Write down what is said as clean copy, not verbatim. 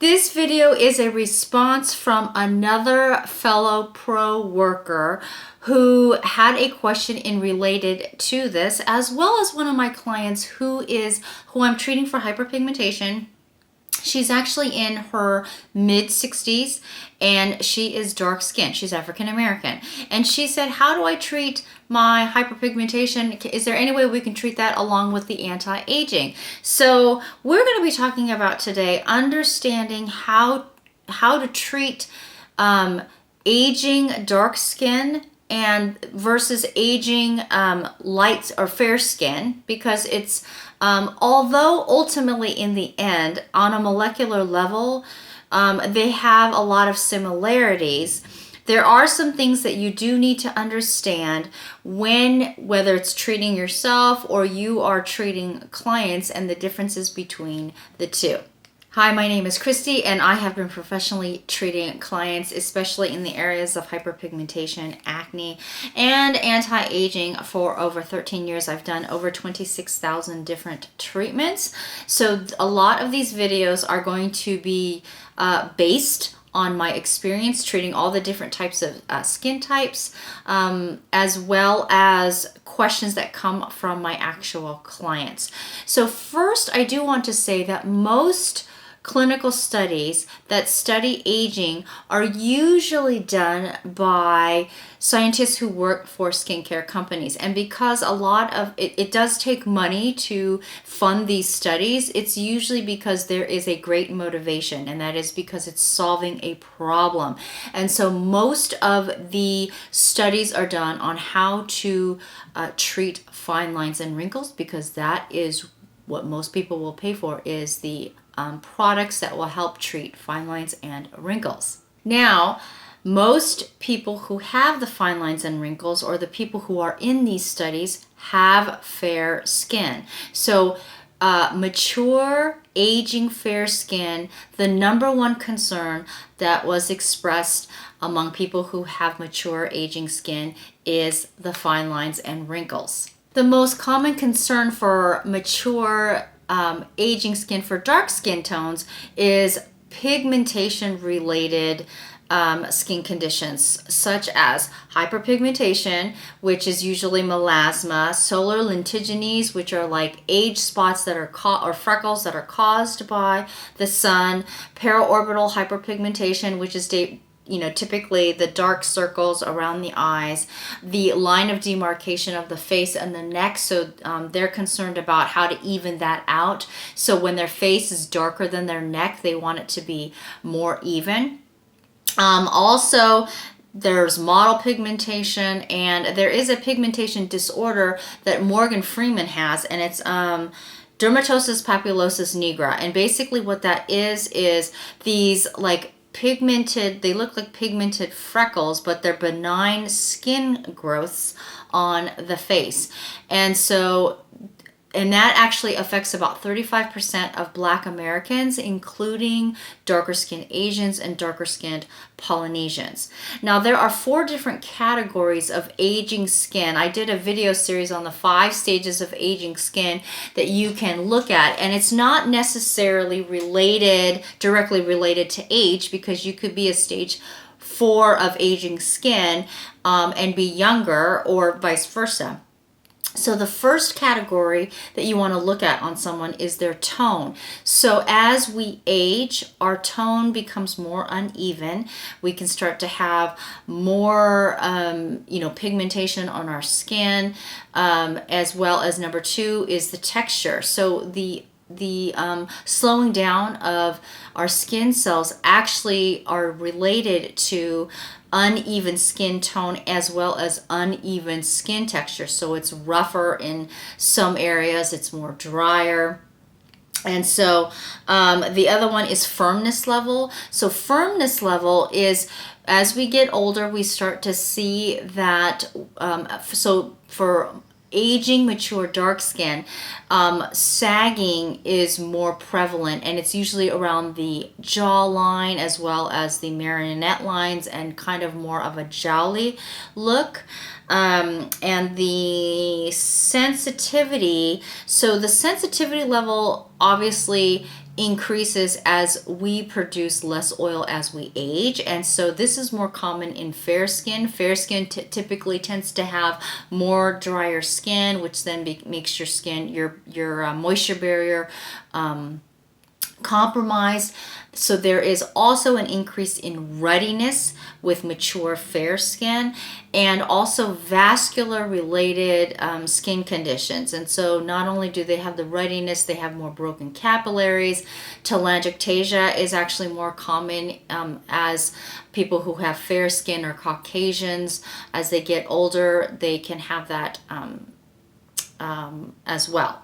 This video is a response from another fellow pro worker who had a question in related to this, as well as one of my clients who I'm treating for hyperpigmentation. She's actually in her mid 60s and she is dark skinned. She's African American. And she said, how do I treat my hyperpigmentation? Is there any way we can treat that along with the anti-aging? So we're going to be talking about today understanding how to treat aging dark skin and versus aging light or fair skin, because it's although ultimately in the end on a molecular level they have a lot of similarities, there are some things that you do need to understand whether it's treating yourself or you are treating clients, and the differences between the two. Hi, my name is Christy, and I have been professionally treating clients, especially in the areas of hyperpigmentation, acne, and anti-aging for over 13 years. I've done over 26,000 different treatments. So a lot of these videos are going to be based on my experience treating all the different types of skin types, as well as questions that come from my actual clients. So first, I do want to say that most clinical studies that study aging are usually done by scientists who work for skincare companies. And because a lot of it does take money to fund these studies, it's usually because there is a great motivation, and that is because it's solving a problem. And so most of the studies are done on how to treat fine lines and wrinkles, because that is what most people will pay for, is the products that will help treat fine lines and wrinkles. Now, most people who have the fine lines and wrinkles, or the people who are in these studies, have fair skin. So mature, aging fair skin, the number one concern that was expressed among people who have mature aging skin is the fine lines and wrinkles. The most common concern for mature aging skin for dark skin tones is pigmentation related skin conditions, such as hyperpigmentation, which is usually melasma, solar lentigines, which are like age spots that are or freckles that are caused by the sun, paraorbital hyperpigmentation, which is typically the dark circles around the eyes, the line of demarcation of the face and the neck. So they're concerned about how to even that out. So when their face is darker than their neck, they want it to be more even. Also, there's mottle pigmentation, and there is a pigmentation disorder that Morgan Freeman has, and it's dermatosis papulosis nigra. And basically what that is these they look like pigmented freckles, but they're benign skin growths on the face. And that actually affects about 35% of Black Americans, including darker skinned Asians and darker skinned Polynesians. Now, there are 4 different categories of aging skin. I did a video series on the 5 stages of aging skin that you can look at, and it's not necessarily directly related to age, because you could be a stage 4 of aging skin and be younger, or vice versa. So the first category that you want to look at on someone is their tone. So as we age, our tone becomes more uneven. We can start to have more, pigmentation on our skin, as well as number 2 is the texture. So the slowing down of our skin cells actually are related to uneven skin tone as well as uneven skin texture. So it's rougher in some areas, it's more drier. And so the other one is firmness level. So firmness level is, as we get older, we start to see that, so for aging mature dark skin, sagging is more prevalent, and it's usually around the jawline as well as the marionette lines, and kind of more of a jowly look. And the sensitivity, so the sensitivity level obviously increases as we produce less oil as we age. And so this is more common in fair skin. Fair skin typically tends to have more drier skin, which then makes your skin, your moisture barrier compromised. So there is also an increase in ruddiness with mature fair skin, and also vascular related skin conditions. And so not only do they have the ruddiness, they have more broken capillaries. Telangiectasia is actually more common as people who have fair skin or Caucasians. As they get older, they can have that as well.